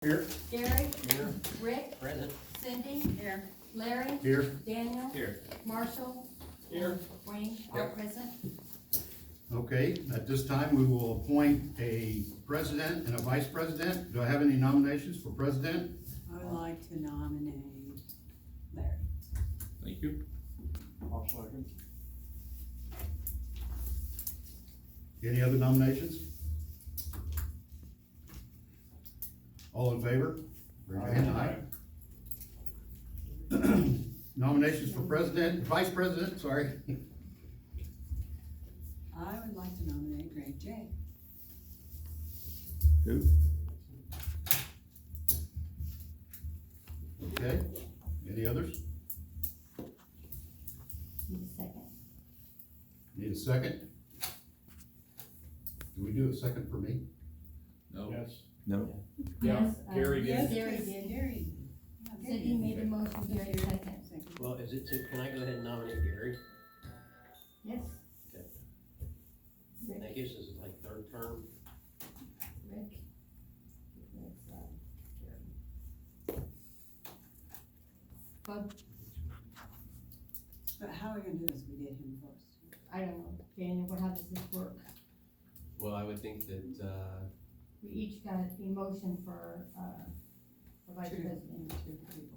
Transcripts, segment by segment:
Here. Gary. Here. Rick. Present. Cindy. Here. Larry. Here. Daniel. Here. Marshall. Here. Wayne, all Yep. present. Okay, at this time, we will appoint a president and a vice president. Do I have any nominations for president? I would like to nominate Larry. Thank you. I'll second. Any other nominations? All in favor? Raise your hand. Aye. Nominations for president, vice president, sorry. I would like to nominate Greg J. Who? Okay, any others? Need a second. Need a second? Do we do a second for me? No. Yes. No. Yeah, Yes, Gary did. Yes, Gary yes, did. Gary. Yeah, Cindy Gary. made a motion, Gary second. Well, is it, can I go ahead and nominate Gary? Yes. Okay. I Rick. guess this is like third term. Rick. That's, Gary. Bud, But how are we gonna do this? We get him first. I don't know, Daniel, how does this work? Well, I would think that, We each got a motion for vice president.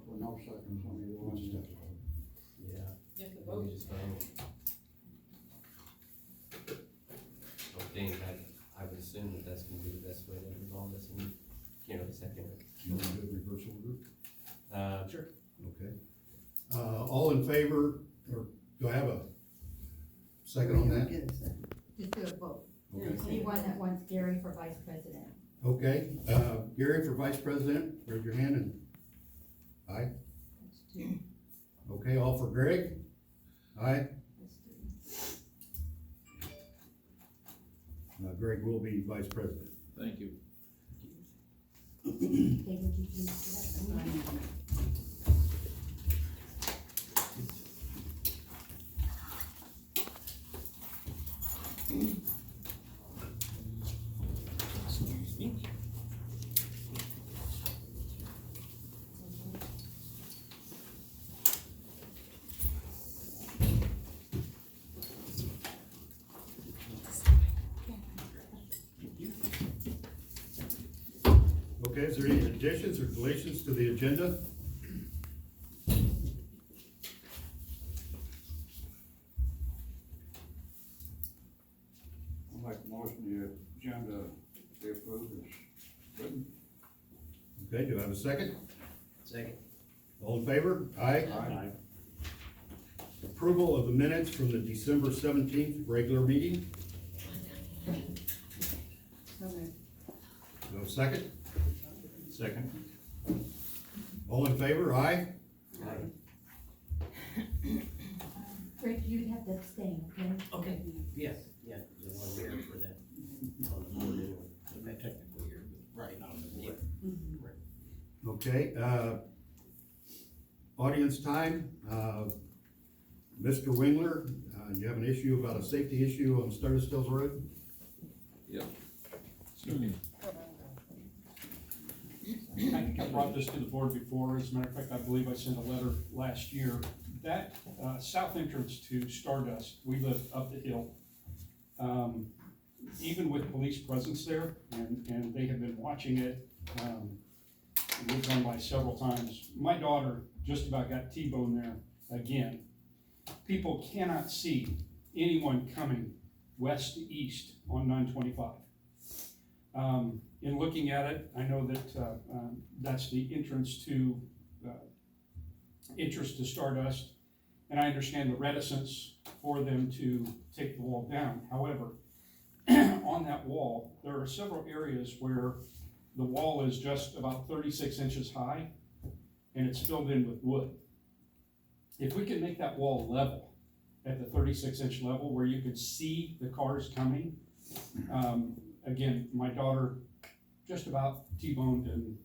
Well, no seconds on either one. yeah. You have to Let me just vote. I think I would assume that that's gonna be the best way to resolve this, and you know, the second. You want to do it reverse order? Sure. Okay. All in favor, or do I have a second on that? Get a second. Just do a vote. Okay. Anyone that wants Gary for vice president. Okay, Gary for vice president, raise your hand and, aye. That's two. Okay, all for Greg? Aye. That's three. Greg will be vice president. Thank you. Okay, would you please do that for me? Excuse me. Okay, is there any additions or deletions to the agenda? I'd like to motion the agenda be approved as written. Okay, do I have a second? Second. All in favor? Aye. Aye. Approval of the minutes from the December 17th regular meeting. So moved. Do I have a second? Second. All in favor? Aye. Rick, you'd have to abstain, okay? Okay, yes, yeah, there's one here for that, on the board anyway, okay, technically here, but right, yeah. Okay, audience time, Mr. Wingler, you have an issue about a safety issue on Sturgis Hills Road? Yep. I think I brought this to the board before. As a matter of fact, I believe I sent a letter last year. That, south entrance to Stardust, we live up the hill. Even with police presence there, and they have been watching it, we've gone by several times. My daughter just about got T-boned there again. People cannot see anyone coming west to east on 925. In looking at it, I know that, that's the entrance to, Stardust, and I understand the reticence for them to take the wall down. However, on that wall, there are several areas where the wall is just about 36 inches high, and it's filled in with wood. If we can make that wall level at the 36-inch level where you could see the cars coming, again, my daughter just about T-boned, and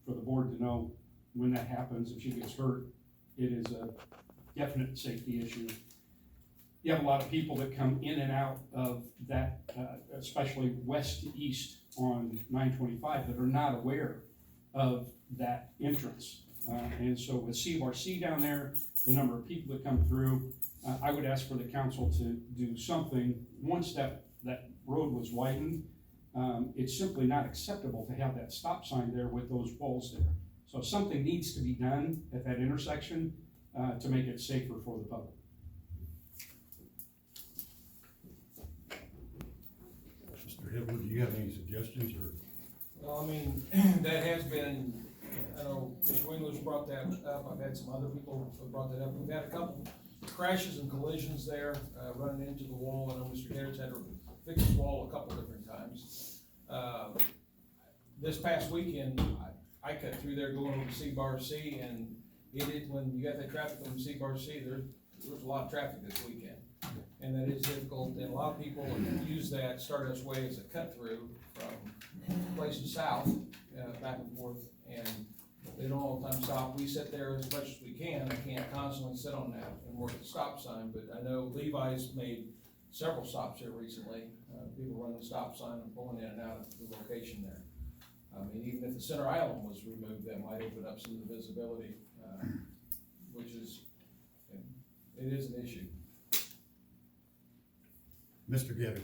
for the board to know when that happens, if she gets hurt, it is a definite safety issue. You have a lot of people that come in and out of that, especially west to east on 925, that are not aware of that entrance. And so with CRC down there, the number of people that come through, I would ask for the council to do something. Once that road was widened, it's simply not acceptable to have that stop sign there with those walls there. So something needs to be done at that intersection to make it safer for the public. Mr. Hibble, do you have any suggestions or? Well, I mean, that has been, I know Mr. Wingler's brought that up, I've had some other people who have brought that up, we've had a couple crashes and collisions there, running into the wall. I know Mr. Garrett's had to fix his wall a couple different times. This past weekend, I cut through there going over to C-Bar-C, and when you got that traffic on C-Bar-C, there was a lot of traffic this weekend. And that is difficult, and a lot of people use that Stardust Way as a cut through from places south, back and forth, and they don't all the time stop. We sit there as much as we can. I can't constantly sit on that and work at the stop sign, but I know Levi's made several stops here recently. People running the stop sign and pulling in and out of the location there. I mean, even if the center island was removed, that might open up some of the visibility, which is, it is an issue. Mr. Getty?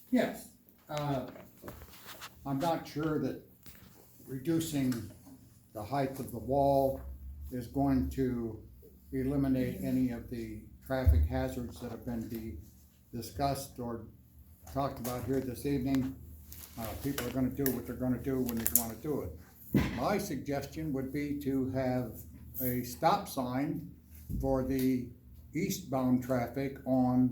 Yes, I'm not sure that reducing the height of the wall is going to eliminate any of the traffic hazards that have been discussed or talked about here this evening. People are gonna do what they're gonna do when they wanna do it. My suggestion would be to have a stop sign for the eastbound traffic on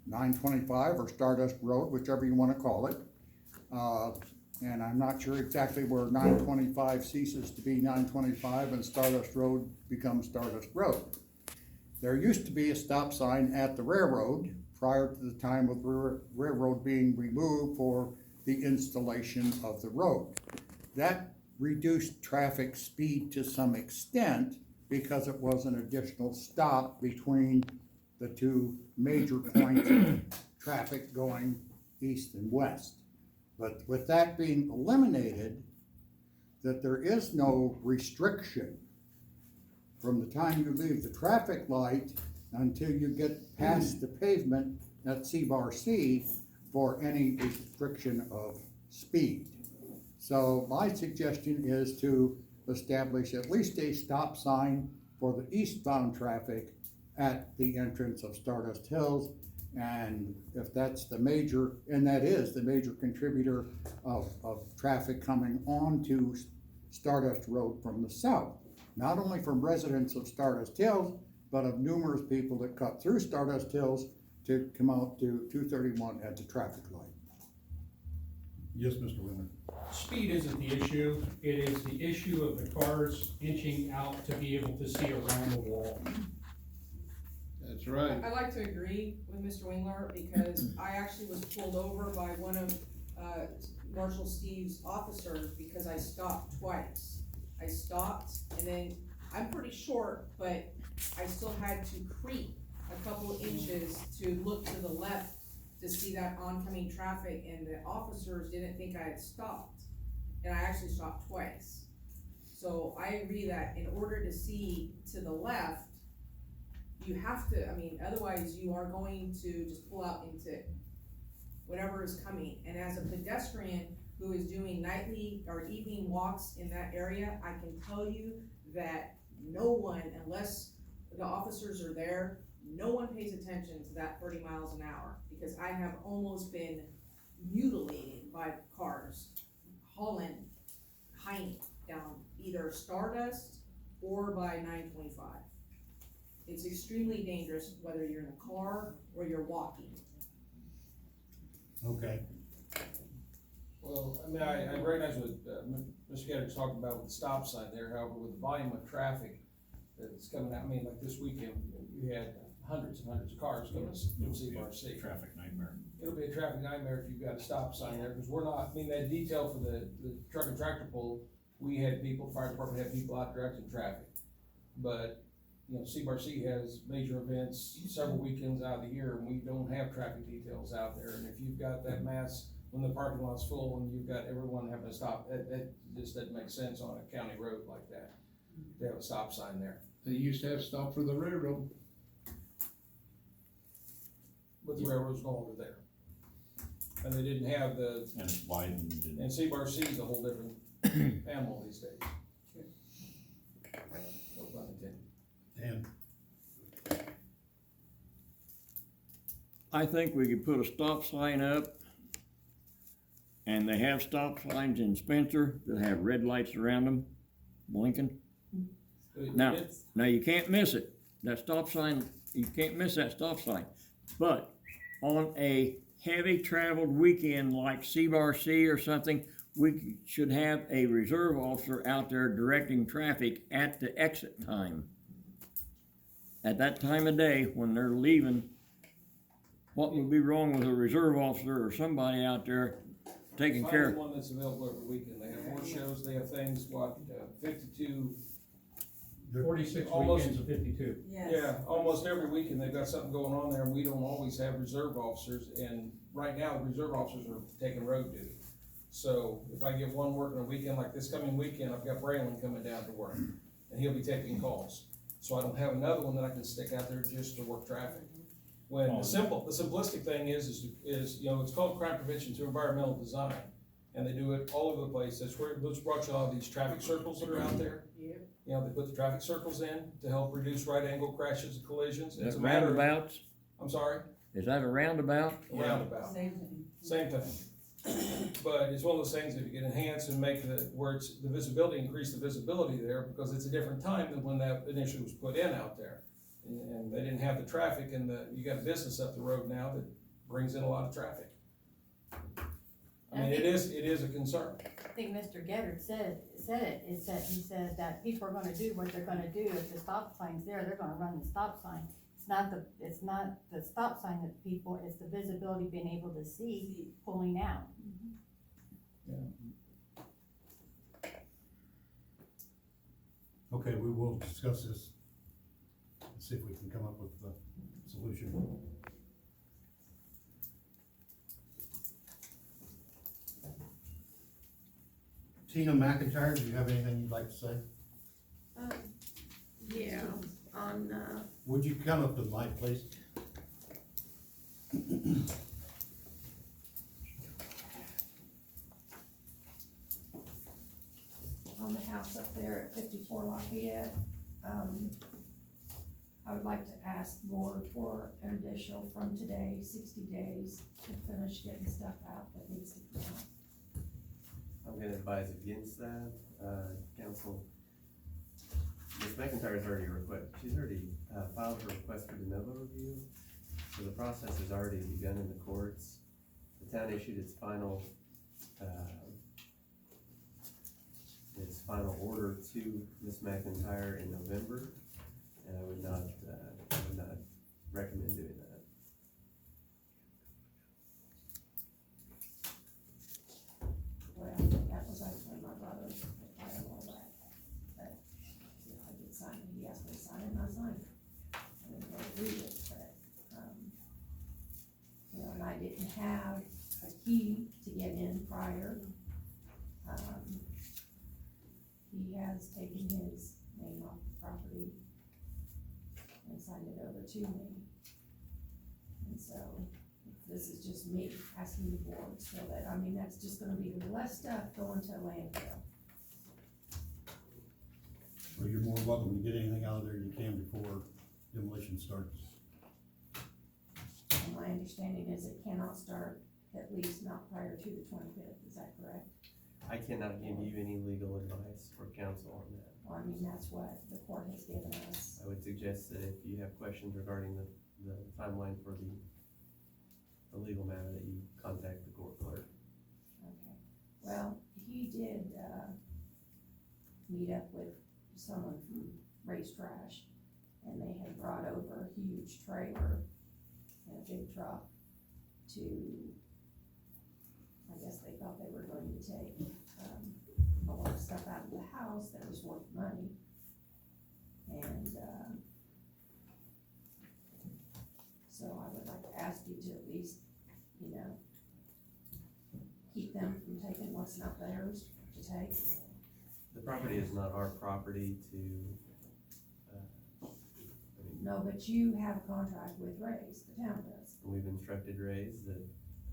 925 or Stardust Road, whichever you wanna call it. And I'm not sure exactly where 925 ceases to be 925 and Stardust Road becomes Stardust Road. There used to be a stop sign at the railroad prior to the time of the railroad being removed for the installation of the road. That reduced traffic speed to some extent because it was an additional stop between the two major points of traffic going east and west. But with that being eliminated, that there is no restriction from the time you leave the traffic light until you get past the pavement at C-Bar-C for any restriction of speed. So my suggestion is to establish at least a stop sign for the eastbound traffic at the entrance of Stardust Hills. And if that's the major, and that is the major contributor of traffic coming onto Stardust Road from the south, not only from residents of Stardust Hills, but of numerous people that cut through Stardust Hills to come out to 231 at the traffic light. Yes, Mr. Winter. Speed isn't the issue, it is the issue of the cars inching out to be able to see around the wall. That's right. I'd like to agree with Mr. Wingler because I actually was pulled over by one of Marshal Steve's officers because I stopped twice. I stopped and then, I'm pretty short, but I still had to creep a couple inches to look to the left to see that oncoming traffic, and the officers didn't think I had stopped. And I actually stopped twice. So I agree that in order to see to the left, you have to, I mean, otherwise you are going to just pull out into whatever is coming. And as a pedestrian who is doing nightly or evening walks in that area, I can tell you that no one, unless the officers are there, no one pays attention to that 30 miles an hour, because I have almost been mutilated by cars hauling Heine down either Stardust or by 925. It's extremely dangerous whether you're in a car or you're walking. Okay. Well, I mean, I recognize what Mr. Getter's talking about with the stop sign there. However, with the volume of traffic that's coming out, I mean, like this weekend, you had hundreds and hundreds of cars coming from C-Bar-C. Traffic nightmare. It'll be a traffic nightmare if you've got a stop sign there, because we're not, I mean, that detail for the truck and tractor pull, we had people, fire department had people out directing traffic. But, you know, C-Bar-C has major events several weekends out of the year, and we don't have traffic details out there. And if you've got that mass when the parking lot's full and you've got everyone having to stop. It just doesn't make sense on a county road like that, to have a stop sign there. They used to have stop for the railroad. But the railroad's no longer there. And they didn't have the, And it's widened and. and C-Bar C is a whole different animal these days. No pun intended. Dan? I think we could put a stop sign up, and they have stop signs in Spencer that have red lights around them, blinking. Now, now you can't miss it, that stop sign, you can't miss that stop sign. But on a heavy traveled weekend like C-Bar C or something, we should have a reserve officer out there directing traffic at the exit time. At that time of day, when they're leaving, what would be wrong with a reserve officer or somebody out there taking care Find of? one that's available every weekend. They have horse shows, they have things, 52, 46 Almost- weekends of 52. yeah, almost every weekend they've got something going on there, and we don't always have reserve officers, and right now, the reserve officers are taking road duty. So if I get one working a weekend, like this coming weekend, I've got Braylon coming down to work, and he'll be taking calls. So I don't have another one that I can stick out there just to work traffic. When the simplistic thing is, you know, it's called crime prevention through environmental design, and they do it all over the place. That's where, those brought you all these traffic circles that are out there. Yep. You know, they put the traffic circles in to help reduce right angle crashes and collisions. It's Is a that matter of, roundabouts? I'm sorry, Is that a roundabout? a roundabout. Same thing. But it's one of those things that you can enhance and make the, where it's, the visibility, increase the visibility there, because it's a different time than when that initially was put in out there. And they didn't have the traffic, and you got a business up the road now that brings in a lot of traffic. I mean, it is a concern. I think Mr. Geddard said it, is that he said that people are gonna do what they're gonna do. If the stop sign's there, they're gonna run the stop sign. It's not the stop sign that people, it's the visibility, being able to see pulling out. Okay, we will discuss this and see if we can come up with a solution. Tina McIntyre, do you have anything you'd like to say? Yeah, on, Would you come up to the mic, please? on the house up there at 54 Lafayette, I would like to ask board for an additional from today, 60 days to finish getting stuff out that needs to come out. I'm gonna advise against that, council. Ms. McIntyre's already she's already filed her request for de novo review, so the process has already begun in the courts. The town issued its final order to Ms. McIntyre in November, and I would not recommend doing that. Well, that was actually my brother, I don't know that, but, you know, I did sign it, he asked me to sign it, and I signed it. I didn't really read it, but, you know, and I didn't have a key to get in prior. He has taken his name off the property and signed it over to me. And so, this is just me asking the board, so that, I mean, that's just gonna be less stuff going to a landfill. Well, you're more welcome to get anything out of there you can before demolition starts. And my understanding is it cannot start, at least not prior to the 25th, is that correct? I cannot give you any legal advice or counsel on that. Well, I mean, that's what the court has given us. I would suggest that if you have questions regarding the timeline for the legal matter, that you contact the court clerk. Okay, well, he did, meet up with someone from Race Trash, and they had brought over a huge trailer and a big truck to, I guess they thought they were going to take, a lot of stuff out of the house that was worth money. And, so I would like to ask you to at least, you know, what's not theirs to take? The property is not our property to, No, but you have a contract with Ray's, the town does. we've instructed Ray's that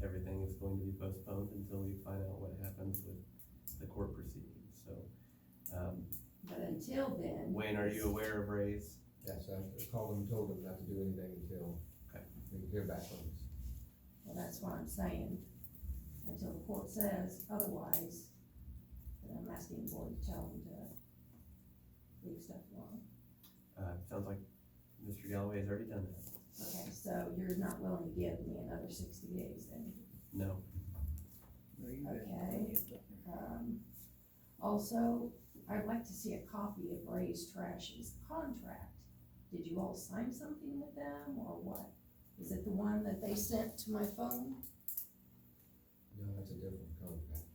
everything is going to be postponed until we find out what happens with the court proceedings, so. But until then. Wayne, are you aware of Ray's? Yes, I called them and told them not to do anything until Okay. we can hear back from us. Well, that's what I'm saying, until the court says otherwise, then I'm asking the board to tell them to leave stuff alone. Sounds like Mr. Galloway has already done that. Okay, so you're not willing to give me another 60 days then? No. Okay. Also, I'd like to see a copy of Ray's Trash's contract. Did you all sign something with them, or what? Is it the one that they sent to my phone? No, that's a different contract.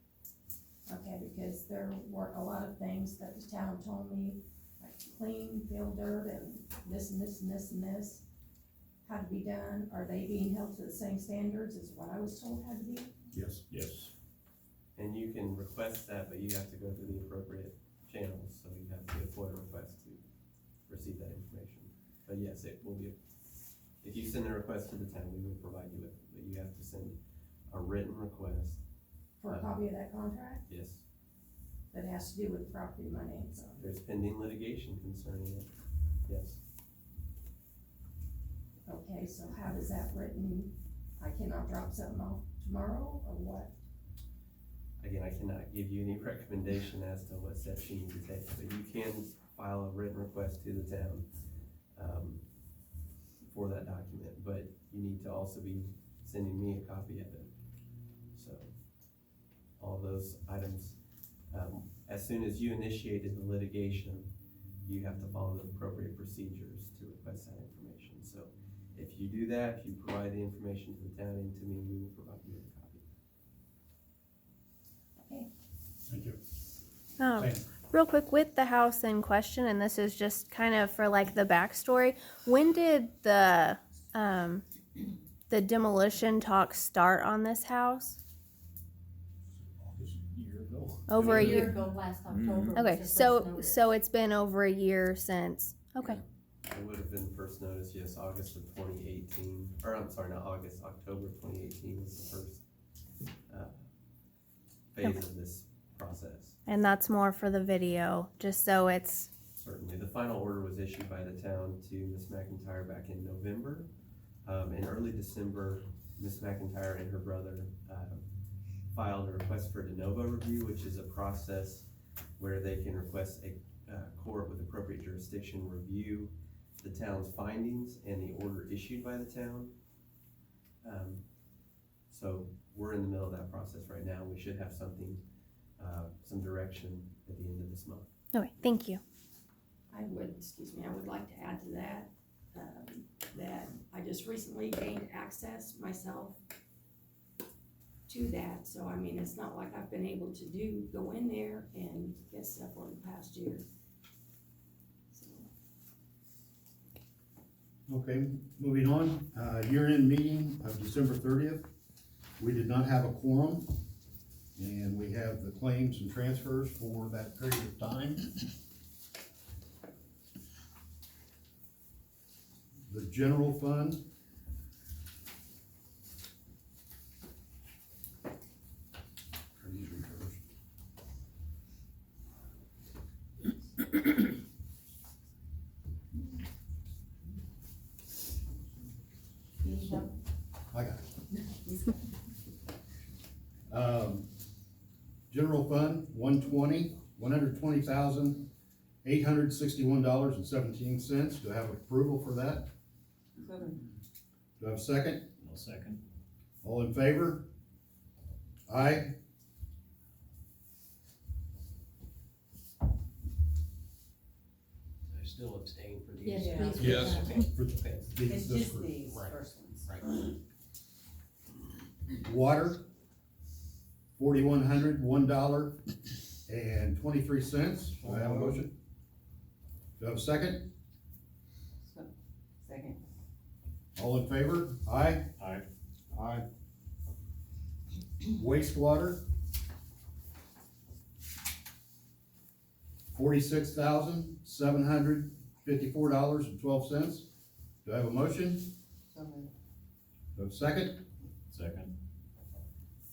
Okay, because there were a lot of things that the town told me, like clean, fill dirt, and this and this and this and this had to be done. Are they being held to the same standards as what I was told had to be? Yes. Yes. And you can request that, but you have to go through the appropriate channels, so you have to get a FOIA request to receive that information. But yes, it will be, if you send a request to the town, we will provide you with it, but you have to send a written request. For a copy of that contract? Yes, That has to do with the property my name's on. there's pending litigation concerning it, yes. Okay, so how does that written, I cannot drop something off tomorrow, or what? Again, I cannot give you any recommendation as to what steps you need to take, but you can file a written request to the town, for that document, but you need to also be sending me a copy of it. So, all those items, as soon as you initiated the litigation, you have to follow the appropriate procedures to request that information. So, if you do that, if you provide the information to the town and to me, we will provide you with a copy. Thank you. Sam. Real quick, with the house in question, and this is just kind of for like the backstory, when did the demolition talks start on this house? Year ago. Over a A year year. ago, last October. was Okay, the first so notice. it's been over a year since. Okay. It would have been first notice, yes, August of 2018, or I'm sorry, not August, October of 2018 was the first phase of this process. And that's more for the video, just so it's. Certainly, the final order was issued by the town to Ms. McIntyre back in November. In early December, Ms. McIntyre and her brother filed a request for de novo review, which is a process where they can request a court with appropriate jurisdiction review the town's findings and the order issued by the town. So we're in the middle of that process right now. We should have something, some direction at the end of this month. Okay, thank you. I would like to add to that, that I just recently gained access myself to that, so I mean, it's not like I've been able to go in there and get stuff over the past year. So, Okay, moving on, year-end meeting of December 30th. We did not have a quorum, and we have the claims and transfers for that period of time. The general fund. Treasury first. I got it. General fund, $120,861.17. Do I have approval for that? Do I have a second? No second. All in favor? Aye. I still abstain for these. Yes, Yeah. please. Yes. For Okay. It's this just group. these Right. first ones. Right. Water, $4,101.23. Do I have a motion? Do I have a second? Second. All in favor? Aye. Aye. Aye. Wastewater, $46,754.12. Do I have a motion? So moved. Do I have a second? Second.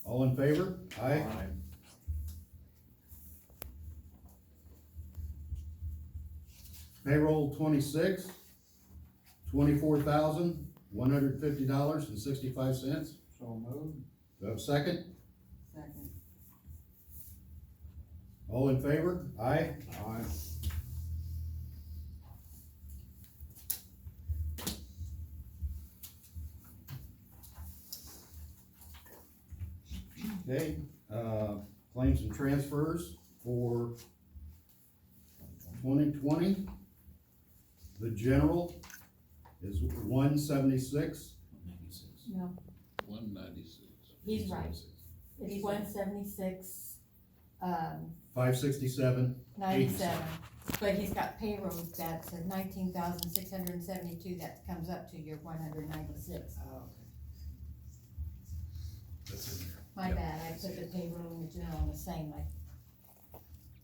All in favor? Aye. Payroll 26, $24,150.65. So moved. Do I have a second? Second. All in favor? Aye. Aye. Okay, claims and transfers for 2020. The general is 176. No, 196. he's right. It's 176, 567. 97, but he's got payroll that's at 19,672, that comes up to your 196. That's in there. My Yep. bad, I put the payroll and the general on the same, I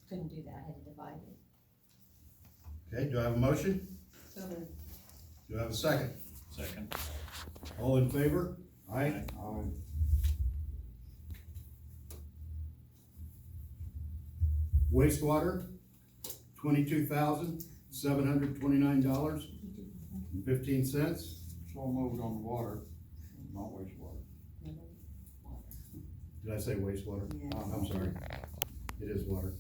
couldn't do that, I had to divide it. Okay, do I have a motion? So moved. Do I have a second? Second. All in favor? Aye. Aye. Wastewater, $22,729.15. So moved on the water, not wastewater. Did I say wastewater? Yeah. I'm sorry. It is water.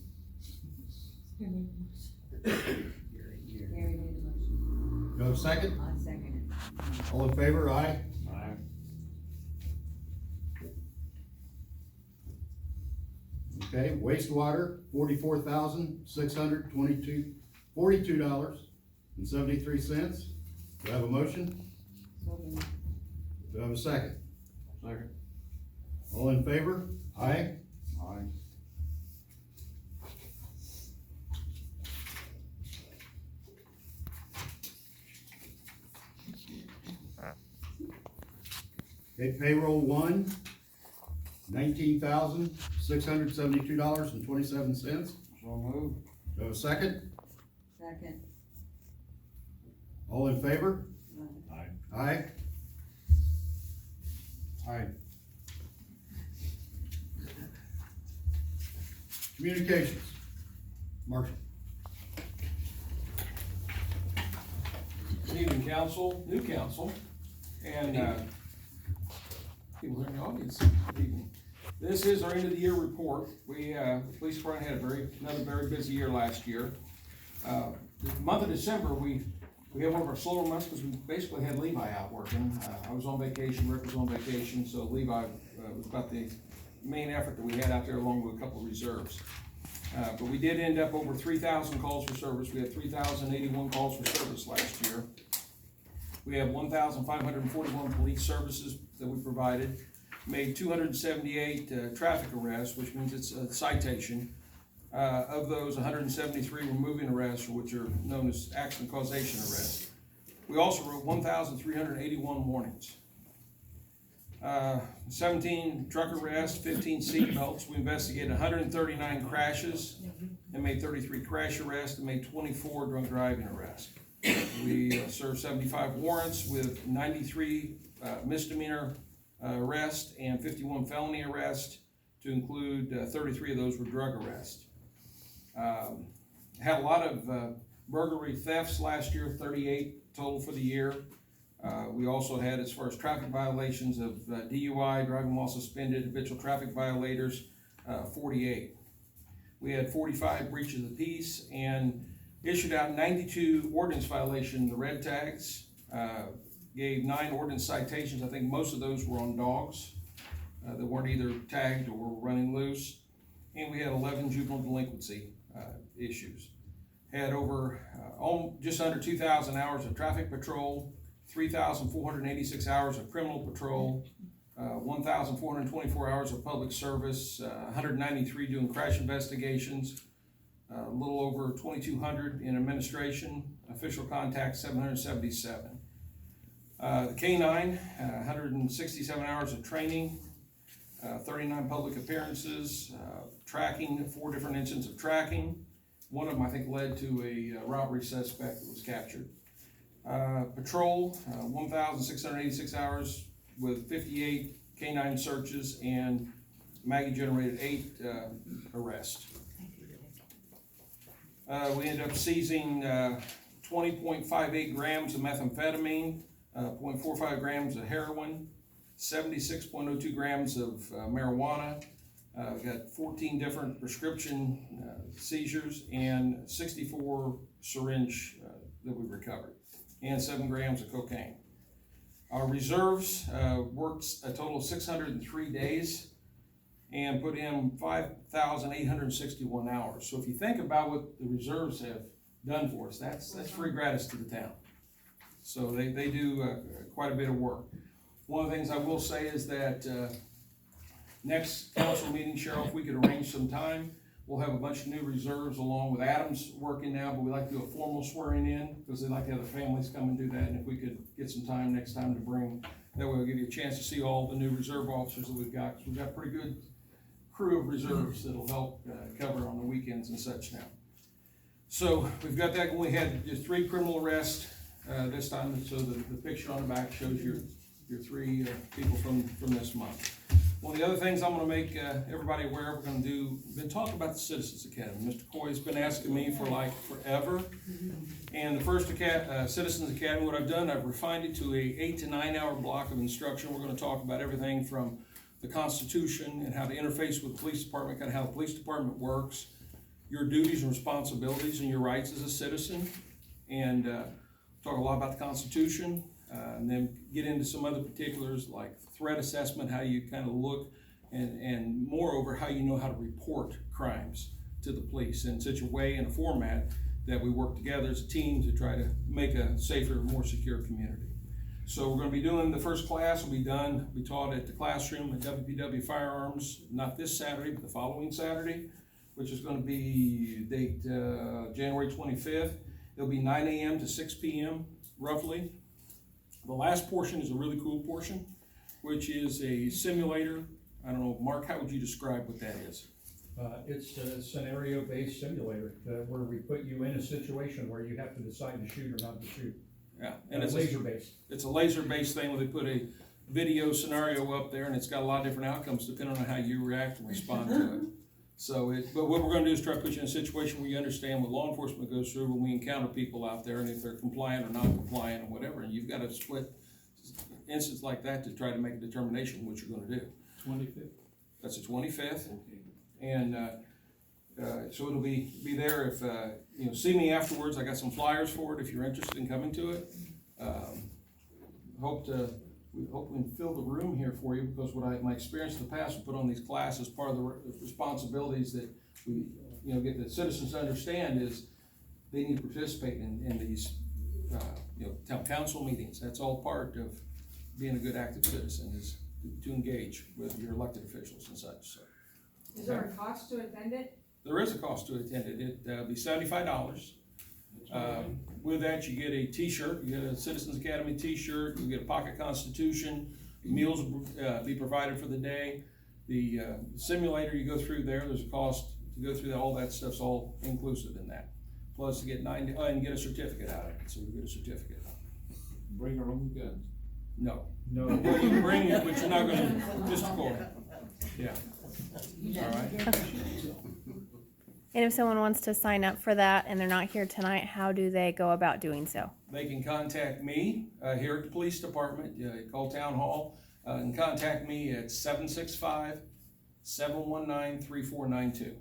Gary made the motion. Do I have a second? I second it. All in favor? Aye. Aye. Okay, wastewater, $44,642.73. Do I have a motion? So moved. Do I have a second? Second. All in favor? Aye. Aye. Okay, payroll one, $19,672.27. So moved. Do I have a second? Second. All in favor? Aye. Aye. Aye. Communications. Marshall. Good evening, council, new council, and, people in the audience, good evening. This is our end of the year report. We, the police department had another very busy year last year. The month of December, we had one of our slower months because we basically had Levi out working. I was on vacation, Rick was on vacation, so Levi, was about the main effort that we had out there along with a couple of reserves. But we did end up over 3,000 calls for service. We had 3,081 calls for service last year. We have 1,541 police services that we provided. Made 278 traffic arrests, which means it's a citation. Of those, 173 were moving arrests, which are known as accident causation arrests. We also wrote 1,381 warnings. 17 truck arrests, 15 seat belts. We investigated 139 crashes and made 33 crash arrests and made 24 drunk driving arrests. We served 75 warrants with 93 misdemeanor arrests and 51 felony arrests, to include 33 of those were drug arrests. Had a lot of burglary thefts last year, 38 total for the year. We also had, as far as traffic violations of DUI, driving while suspended, habitual traffic violators, 48. We had 45 breaches of the peace and issued out 92 ordinance violation, the red tags. Gave 9 ordinance citations. I think most of those were on dogs that weren't either tagged or were running loose. And we had 11 juvenile delinquency issues. Had over just under 2,000 hours of traffic patrol, 3,486 hours of criminal patrol, 1,424 hours of public service, 193 doing crash investigations, a little over 2,200 in administration, official contacts 777. The K-9, 167 hours of training, 39 public appearances, tracking, 4 different incidents of tracking, One of them, I think, led to a robbery suspect that was captured. Patrol, 1,686 hours with 58 canine searches, and Maggie generated 8 arrests. We ended up seizing 20.58 grams of methamphetamine, 0.45 grams of heroin, 76.02 grams of marijuana. We got 14 different prescription seizures and 64 syringe that we recovered, and 7 grams of cocaine. Our reserves worked a total of 603 days and put in 5,861 hours. So if you think about what the reserves have done for us, that's free gratis to the town. So they do quite a bit of work. One of the things I will say is that next council meeting, Cheryl, if we could arrange some time, we'll have a bunch of new reserves along with Adam's working now, but we like to do a formal swearing in because they like to have their families come and do that. And if we could get some time next time to bring, that way we'll give you a chance to see all the new reserve officers that we've got. Because we've got a pretty good crew of reserves that'll help cover on the weekends and such now. So we've got that. We had just 3 criminal arrests this time. So the picture on the back shows your 3 people from this month. One of the other things I'm going to make everybody aware of, we've been talking about the Citizens Academy. Mr. Coy's been asking me for like forever. And the first Citizens Academy, what I've done, I've refined it to a 8 to 9 hour block of instruction. We're going to talk about everything from the Constitution and how to interface with the police department, kind of how the police department works, your duties and responsibilities and your rights as a citizen, and talk a lot about the Constitution, and then get into some other particulars like threat assessment, how you kind of look, and moreover, how you know how to report crimes to the police in such a way and a format that we work together as a team to try to make a safer, more secure community. So we're going to be doing the first class, will be taught at the classroom at WPW Firearms, not this Saturday, but the following Saturday, which is going to be date January 25th. It'll be 9 a.m. to 6 p.m. roughly. The last portion is a really cool portion, which is a simulator. I don't know, Mark, how would you describe what that is? It's a scenario-based simulator where we put you in a situation where you have to decide to shoot or not to shoot. Yeah, and it's laser-based. It's a laser-based thing where they put a video scenario up there, and it's got a lot of different outcomes depending on how you react and respond to it. So, but what we're going to do is try to put you in a situation where you understand what law enforcement goes through when we encounter people out there, and if they're compliant or non-compliant or whatever. And you've got to split instances like that to try to make a determination what you're going to do. 25th? That's the 25th. Okay. And so it'll be there if, see me afterwards. I got some flyers for it if you're interested in coming to it. We hope we can fill the room here for you, because my experience in the past, we put on these classes, part of the responsibilities that we, get the citizens to understand is they need to participate in these, town council meetings. That's all part of being a good active citizen, is to engage with your elected officials and such. So. Is there a cost to attend it? There is a cost to attend it. It'll be $75. With that, you get a t-shirt, you get a Citizens Academy t-shirt, you get a pocket Constitution, meals will be provided for the day. The simulator you go through there's a cost to go through that, all that stuff's all inclusive in that. Plus to get and get a certificate out of it, so you get a certificate. Bring our own guns. No. Well, you can bring it, but you're not gonna, just record it. Yeah. All right. And if someone wants to sign up for that and they're not here tonight, how do they go about doing so? They can contact me here at the police department. Call town hall and contact me at 765-719-3492. 765.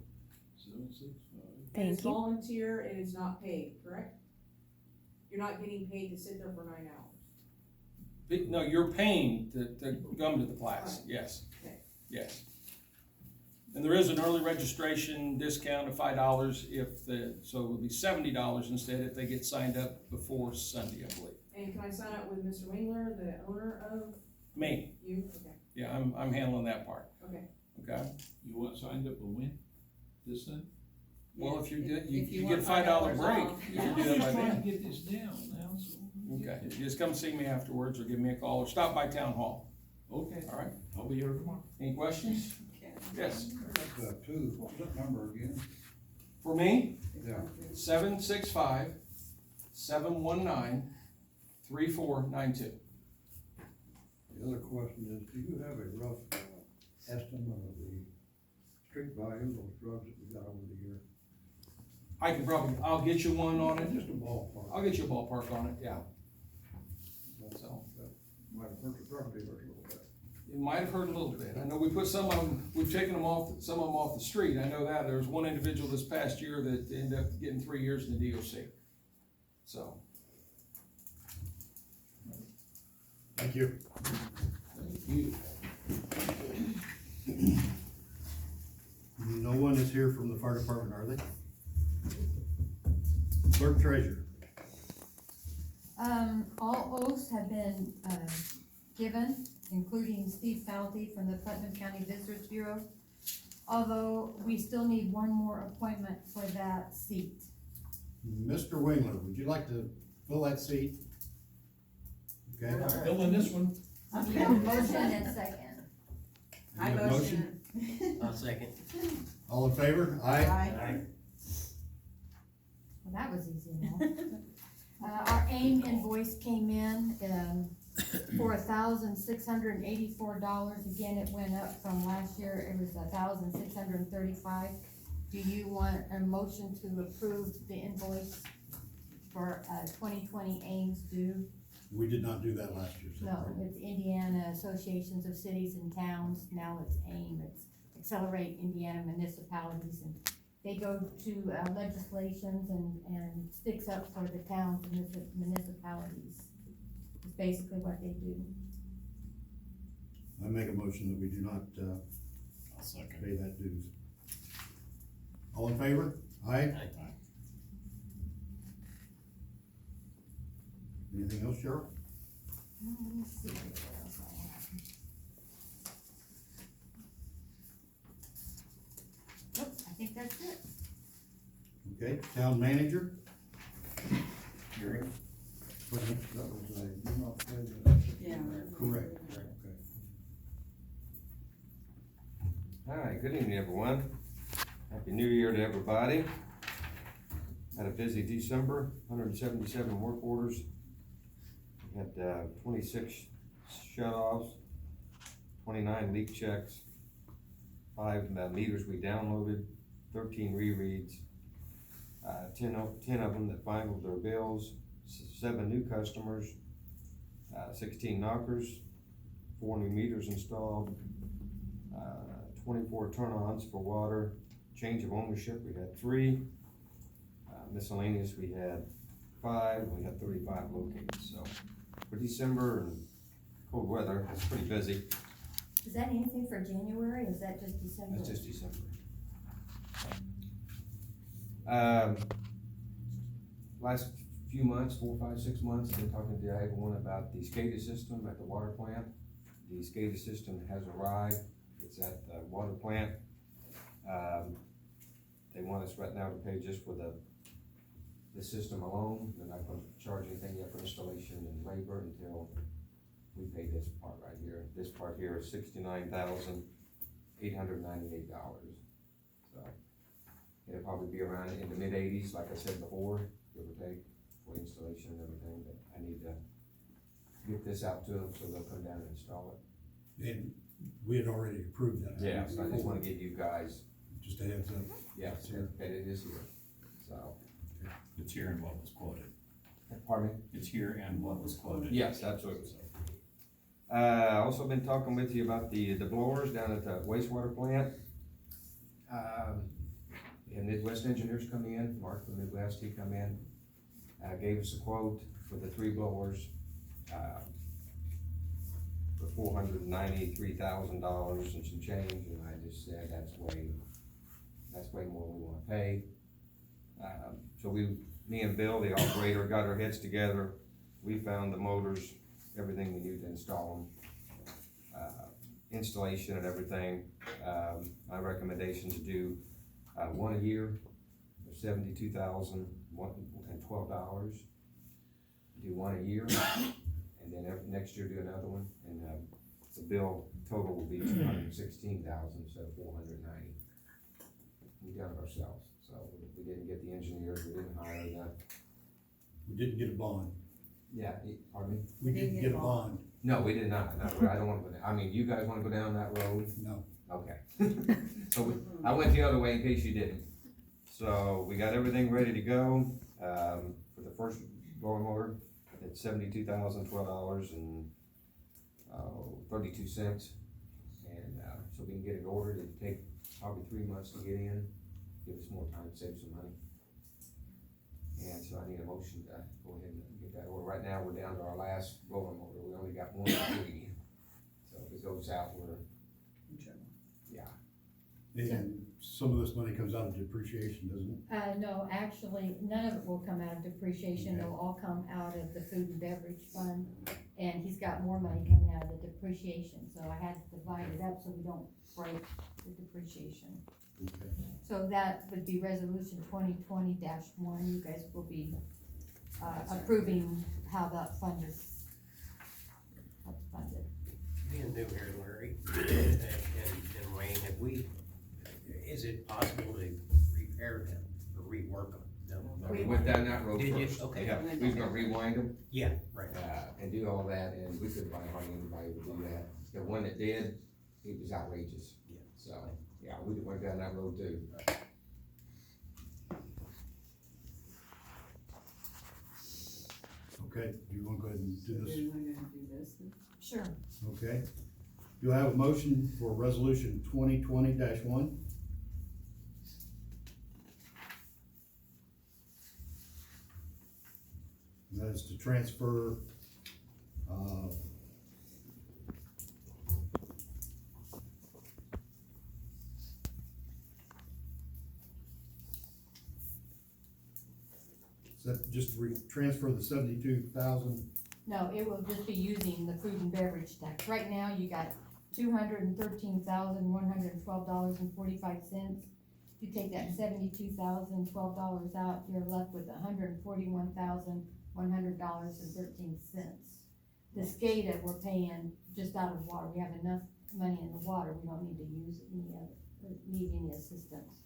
Thank It's you. volunteer and it's not paid, correct? You're not getting paid to sit there for 9 hours. No, you're paying to come to the class. Yes. Okay. Yes. And there is an early registration discount of $5 so it would be $70 instead if they get signed up before Sunday, I believe. And can I sign up with Mr. Wingler, the owner of? Me. You? Okay. Yeah, I'm handling that part. Okay. Okay. You want signed up and when? This thing? Well, if you get a want $5 $5 break, off, you can do that by Trying then. to get this down now, so. Okay, just come see me afterwards or give me a call or stop by town hall. Okay, All right, I'll be here tomorrow. any questions? Yes, What was that number again? For me, Yeah. 765-719-3492. The other question is, do you have a rough estimate of the street value of those drugs that we got over the year? I'll get you one on it. Just a ballpark. I'll get you a ballpark on it, yeah. So, That might have hurt the drug dealers a little bit. it might have hurt a little bit. I know we put some of them, we've taken them off, some of them off the street. I know that. There was one individual this past year that ended up getting 3 years in the DOC. So, Thank you. you, No one is here from the fire department, are they? Clerk treasurer. All oaths have been, given, including Steve Falty from the Putnam County Visitors Bureau. Although we still need one more appointment for that seat. Mr. Wingler, would you like to fill that seat? Okay. fill in this one. We have a motion and second. You have a motion? I'll second. All in favor? Aye. Well, that was easy enough. Our AIM invoice came in, for $1,684. Again, it went up from last year, it was $1,635. Do you want a motion to approve the invoice for, 2020 AIM's due? We did not do that last year, so. No, it's Indiana Associations of Cities and Towns, now it's AIM, it's Accelerate Indiana Municipalities, and they go to legislations and sticks up for the towns and municipalities. It's basically what they do. I make a motion that we do not, I'll second. pay that dues. All in favor? Aye. Anything else, Sheriff? Let me see what else I have. Oops, I think that's it. Okay, town manager? Hearing. That was a, do not pay the. Yeah. Correct. All right, good evening, everyone. Happy New Year to everybody. Had a busy December, 177 work orders. We had 26 shut-offs, 29 leak checks, 5 meters we downloaded, 13 rereads, 10 of them that finalized their bills, 7 new customers, 16 knockers, 4 new meters installed, 24 turn-ons for water, change of ownership, we had 3, miscellaneous, we had 5, and we had 35 located, so for December and cold weather, it's pretty busy. Is that anything for January, or is that just December? That's just December. Last few months, 4, 5, 6 months, I've been talking to everyone about the SCADA system at the water plant. The SCADA system has arrived, it's at the water plant. They want us right now to pay just for the system alone. They're not gonna charge anything yet for installation and labor until we pay this part right here. This part here is $69,898. So it'll probably be around in the mid-80s, like I said before, give or take, for installation and everything. But I need to get this out to them so they'll come down and install it. And we had already approved that. Yeah, so I just wanna give you guys, Just a heads up. yes, that it is here, so. It's here and what was quoted. Pardon me? It's here and what was quoted. Yes, absolutely. Also been talking with you about the blowers down at the wastewater plant. And Midwest engineers come in, Mark from Midwest, he come in, gave us a quote for the 3 blowers, for $493,000 and some change, and I just said, that's way more than we wanna pay. So me and Bill, the operator, got our heads together, we found the motors, everything we need to install them, installation and everything. My recommendation to do, 1 a year, $72,012. Do 1 a year, and then next year do another one, and the bill total will be $216,000 instead of $490. We done it ourselves, So we didn't get the engineers, we didn't hire them. We didn't get a bond. Yeah, pardon me? We didn't get a bond. No, we did not. No, I don't wanna go down. I mean, you guys wanna go down that road? No. Okay. So I went the other way in case you didn't. So we got everything ready to go, for the first blowing motor at $72,012 and, 32 cents. And, so we can get it ordered. It'd take probably 3 months to get in, give us more time to save some money. And so I need a motion to go ahead and get that order. Right now, we're down to our last blowing motor. We only got 1 or 3. So if it goes out, And some of this money comes out of depreciation, doesn't it? No, actually, none of it will come out of depreciation, it'll all come out of the food and beverage fund. And he's got more money coming out of the depreciation, so I had to divide it up so we don't break the depreciation. Okay. So that would be resolution 2020-1, you guys will be, approving how that fund is funded. Being new here, Larry, and Wayne, have we, is it possible to repair them or rework them? No, we went down that road Did you? first. Okay. Yeah, we was gonna rewind them, Yeah, right. and do all that, and we couldn't find hardly anybody would do that. The one that did, it was outrageous. Yeah. So, yeah, we went down that road too. Okay, do you wanna go ahead and do this? Do I gotta do this then? Sure. Okay. Do I have a motion for resolution 2020-1? That is to transfer, just transfer the 72,000? No, it will just be using the food and beverage tax. Right now, you got $213,112.45. You take that $72,012 out, you're left with $141,100.13. The SCADA, we're paying just out of water. We have enough money in the water. We don't need to use need any assistance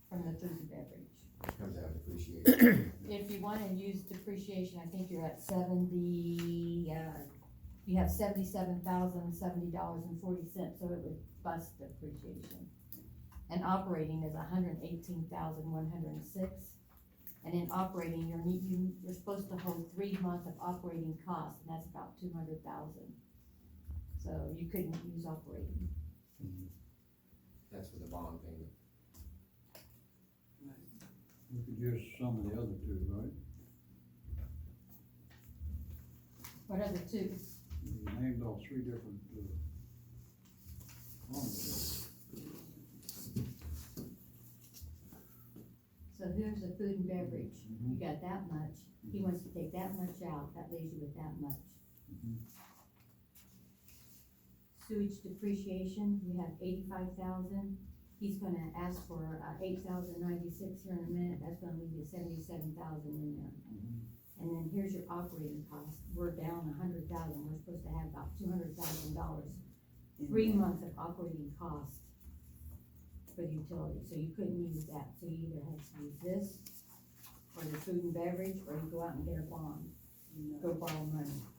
from the food and beverage. Comes out of depreciation. If you wanna use depreciation, I think you're at 70, you have $77,070.40, so it would bust depreciation. And operating is $118,106. And in operating, you're supposed to hold 3 months of operating costs, and that's about 200,000. So you couldn't use operating. That's for the bond payment. We could use some of the other two, right? What are the two? You named all 3 different, bonds. So here's the food and beverage, you got that much, he wants to take that much out, that leaves you with that much. Sewage depreciation, you have 85,000, he's gonna ask for, 8,096 here in a minute, that's gonna leave you 77,000 in there. And then here's your operating cost, we're down 100,000, we're supposed to have about $200,000, 3 months of operating cost for the utility, so you couldn't use that, so you either have to use this, or the food and beverage, or you go out and get a bond, go borrow money.